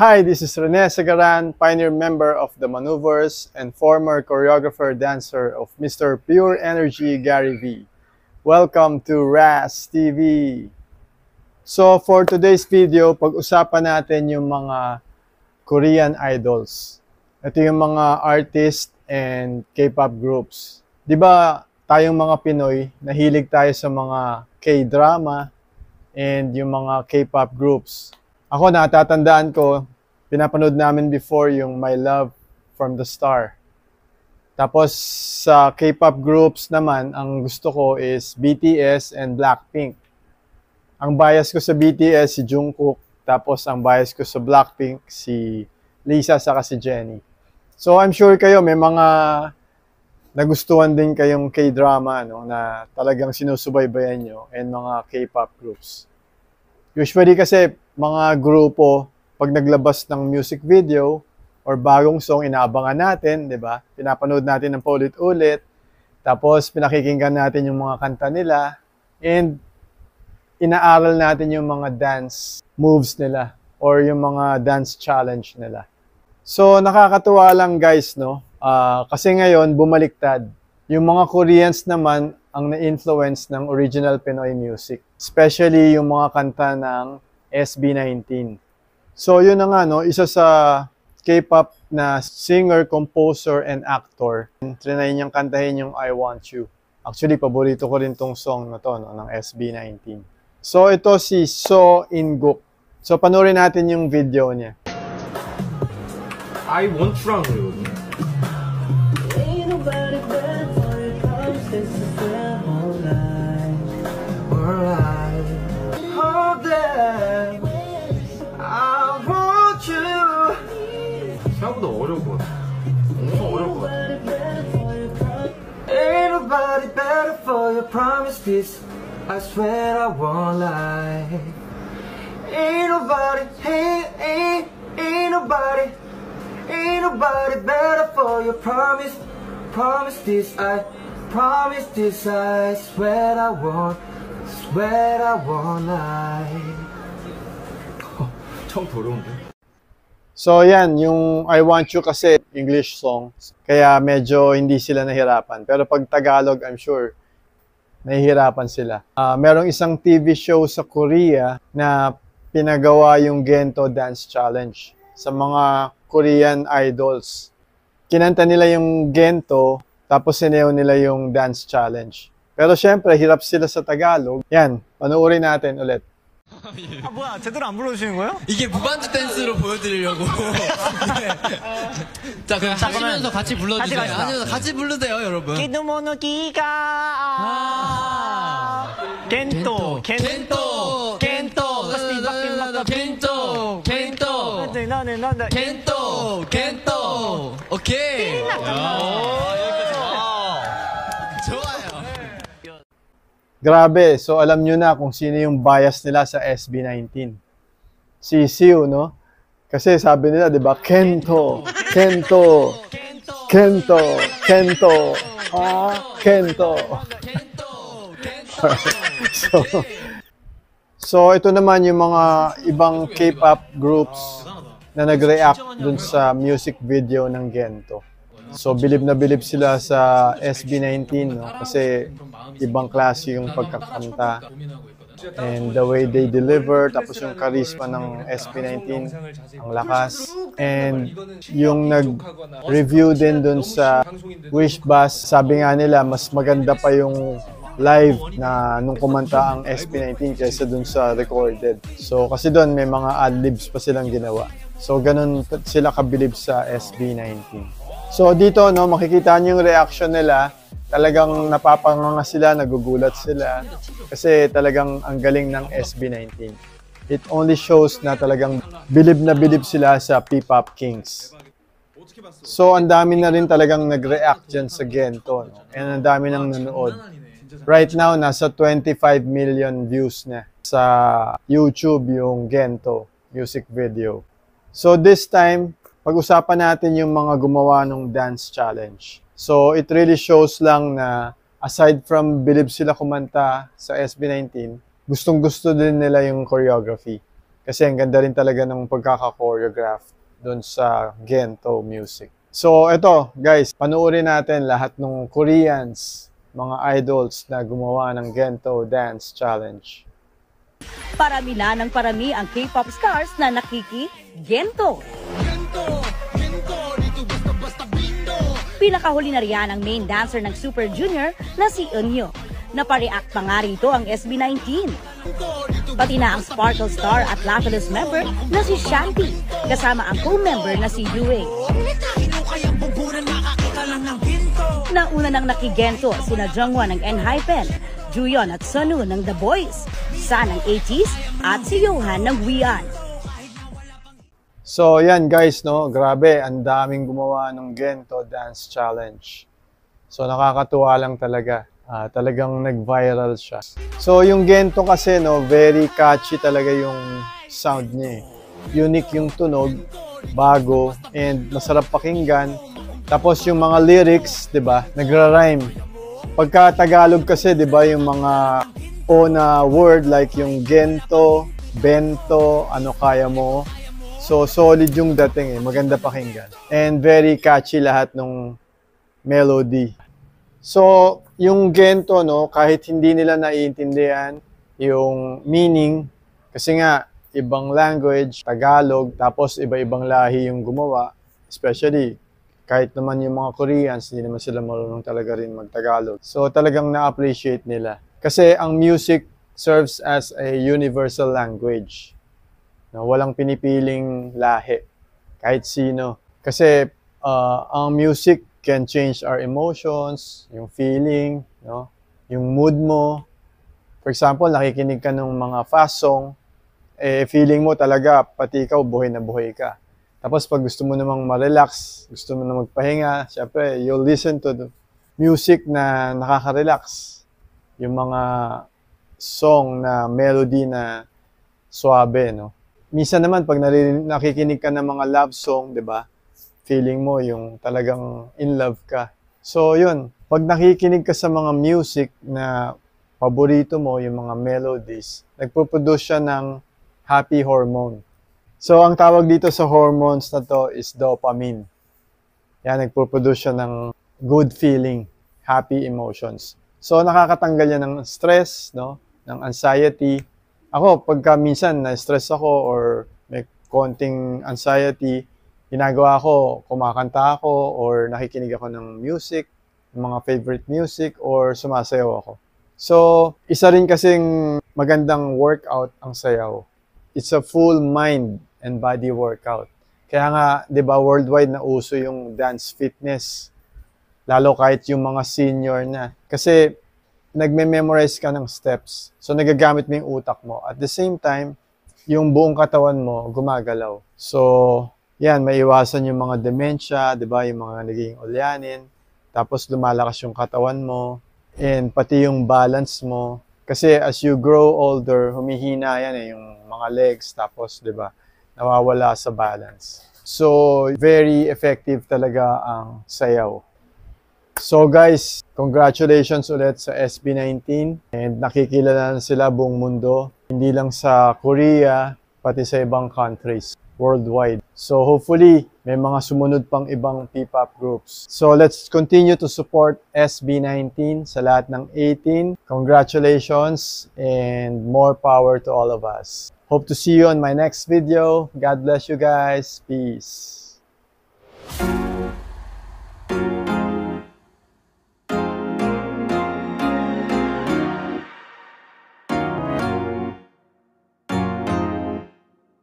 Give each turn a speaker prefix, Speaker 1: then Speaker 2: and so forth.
Speaker 1: Hi, this is Rene Sagaran, pioneer member of the Maneuvers and former choreographer-dancer of Mr. Pure Energy Gary V. Welcome to RAS TV. So for today's video, pag-usapan natin yung mga Korean idols. Ito yung mga artists and K-pop groups. Di ba tayong mga Pinoy, nahilig tayo sa mga K-drama and yung mga K-pop groups. Ako, natatandaan ko, pinapanood namin before yung My Love from the Star. Tapos sa K-pop groups naman, ang gusto ko is BTS and Blackpink. Ang bias ko sa BTS si Jungkook, tapos ang bias ko sa Blackpink si Lisa saka si Jennie. So I'm sure kayo may mga nagustuhan din kayong K-drama no, na talagang sinusubaybayan nyo and mga K-pop groups. Usually kasi mga grupo, pag naglabas ng music video or bagong song, inaabangan natin, di ba? Pinapanood natin ng paulit-ulit, tapos pinakikinggan natin yung mga kanta nila, and inaaral natin yung mga dance moves nila or yung mga dance challenge nila. So, nakakatuwa lang guys, no? Kasi ngayon, bumaliktad. Yung mga Koreans naman ang na-influence ng original Pinoy music. Especially yung mga kanta ng SB19. So yun na nga, no? Isa sa K-pop na singer, composer, and actor. Trinay niyang kantahin yung I Want You. Actually, paborito ko rin tong song na to, no? Ng SB19. So ito si So In-guk. So panoorin natin yung video niya.
Speaker 2: I Want You랑 그러거든요. 생각보다 어려울 것 같아. 엄청 어려울 것 같아. Ain't nobody better for your promise this. I swear I won't lie. Ain't nobody better for your promise. Promise this. I promise this. I swear I won't lie. 처음부터 어려운데?
Speaker 1: So yan, yung I Want You kasi English song, kaya medyo hindi sila nahirapan. Pero pag Tagalog, I'm sure, nahihirapan sila. Merong isang TV show sa Korea na pinagawa yung Gento Dance Challenge sa mga Korean idols. Kinanta nila yung Gento, tapos sinew nila yung Dance Challenge. Pero syempre, hirap sila sa Tagalog. Yan, panoorin natin ulit.
Speaker 3: 아 뭐야 제대로 안 불러주시는 거예요?
Speaker 4: 이게 무반주 댄스로 보여드리려고. 네. 자 그럼 하시면서 같이 불러주세요. 하시면서 같이 부르세요 여러분.
Speaker 3: 기도모노 기가 겐토 겐토 겐토 겐토
Speaker 4: 겐토 겐토 오케이.
Speaker 1: Grabe, so alam nyo na kung sino yung bias nila sa SB19. Si Siu, no? Kasi sabi nila, di ba, Kento, Kento, Kento, Kento, Kento. So ito naman yung mga ibang K-pop groups na nag-react dun sa music video ng Gento. So bilib na bilib sila sa SB19, no? Kasi ibang klase yung pagkakanta and the way they deliver, tapos yung charisma ng SB19 ang lakas, and yung nag-review din dun sa Wish Bus, sabi nga nila mas maganda pa yung live na nung kumanta ang SB19 kaysa dun sa recorded. So kasi dun may mga ad-libs pa silang ginawa, so ganun sila kabilib sa SB19. So dito, no, makikita niyo yung reaction nila. Talagang napapanganga sila, nagugulat sila. Kasi talagang ang galing ng SB19. It only shows na talagang bilib na bilib sila sa P-Pop Kings. So ang dami na rin talagang nag-react dyan sa Gento. No? And ang dami nang nanood. Right now, nasa 25 million views na sa YouTube yung Gento music video. So this time, pag-usapan natin yung mga gumawa ng dance challenge. So, it really shows lang na aside from bilib sila kumanta sa SB19, gustong-gusto din nila yung choreography. Kasi ang ganda rin talaga ng pagkaka-choreograph doon sa Gento music. So, eto, guys, panoorin natin lahat ng Koreans, mga idols na gumawa ng Gento Dance Challenge.
Speaker 5: Parami na ng parami ang K-pop stars na nakiki-Gento. Pinakahuli na riyan ang main dancer ng Super Junior na si Eunyo. Napareact pa nga rito ang SB19. Pati na ang Sparkle Star at Latulus member na si Shanti, kasama ang co-member na si Yue. Nauna nang nakigento sina Jungwon ng ENHYPEN, Juyeon at Sunwoo ng The Boys, San ng ATEEZ at si Yohan ng WIAN.
Speaker 1: So, yan guys, no? Grabe, ang daming gumawa ng Gento Dance Challenge. So, nakakatuwa lang talaga. Talagang nag-viral siya. So, yung Gento kasi, no, very catchy talaga yung sound niya. Unique yung tunog, bago, and masarap pakinggan. Tapos yung mga lyrics, 'di ba? Nagra-rhyme. Pagka Tagalog kasi, 'di ba, yung mga o na word like yung gento, bento, ano kaya mo. So solid yung dating maganda pakinggan. And very catchy lahat ng melody. So yung gento, no, kahit hindi nila naiintindihan yung meaning kasi nga ibang language, Tagalog, tapos iba-ibang lahi yung gumawa, especially kahit naman yung mga Koreans, hindi naman sila marunong talaga rin mag-Tagalog. So talagang na-appreciate nila. Kasi ang music serves as a universal language. No, walang pinipiling lahi, kahit sino. Kasi ang music can change our emotions, yung feeling, no, yung mood mo. For example, nakikinig ka ng mga fast song, feeling mo talaga, pati ikaw, buhay na buhay ka. Tapos pag gusto mo namang ma-relax, gusto mo na magpahinga, syempre, you'll listen to the music na nakaka-relax. Yung mga song na melody na suabe, no? Minsan naman, pag nakikinig ka ng mga love song, di ba? Feeling mo yung talagang in love ka. So, yun. Pag nakikinig ka sa mga music na paborito mo, yung mga melodies, nagpo-produce siya ng happy hormone. So, ang tawag dito sa hormones na to is dopamine. Yan, nagpo-produce siya ng good feeling, happy emotions. So, nakakatanggal yan ng stress, no? Ng anxiety. Ako, pagka minsan na-stress ako or may konting anxiety, ginagawa ko, kumakanta ako or nakikinig ako ng music, mga favorite music, or sumasayaw ako. So, isa rin kasing magandang workout ang sayaw. It's a full mind and body workout. Kaya nga, 'di ba, worldwide na uso yung dance fitness. Lalo kahit yung mga senior na. Kasi nagme-memorize ka ng steps. So nagagamit mo yung utak mo. At the same time, yung buong katawan mo gumagalaw. So, yan, maiwasan yung mga dementia, 'di ba, yung mga naging ulyanin. Tapos lumalakas yung katawan mo and pati yung balance mo. Kasi as you grow older, humihina yan yung mga legs, tapos 'di ba, nawawala sa balance. So, very effective talaga ang sayaw. So guys, congratulations ulit sa SB19 and nakikilala na sila buong mundo. Hindi lang sa Korea, pati sa ibang countries worldwide. So hopefully, may mga sumunod pang ibang P-pop groups. So let's continue to support SB19 sa lahat ng 18. Congratulations and more power to all of us. Hope to see you on my next video. God bless you guys. Peace.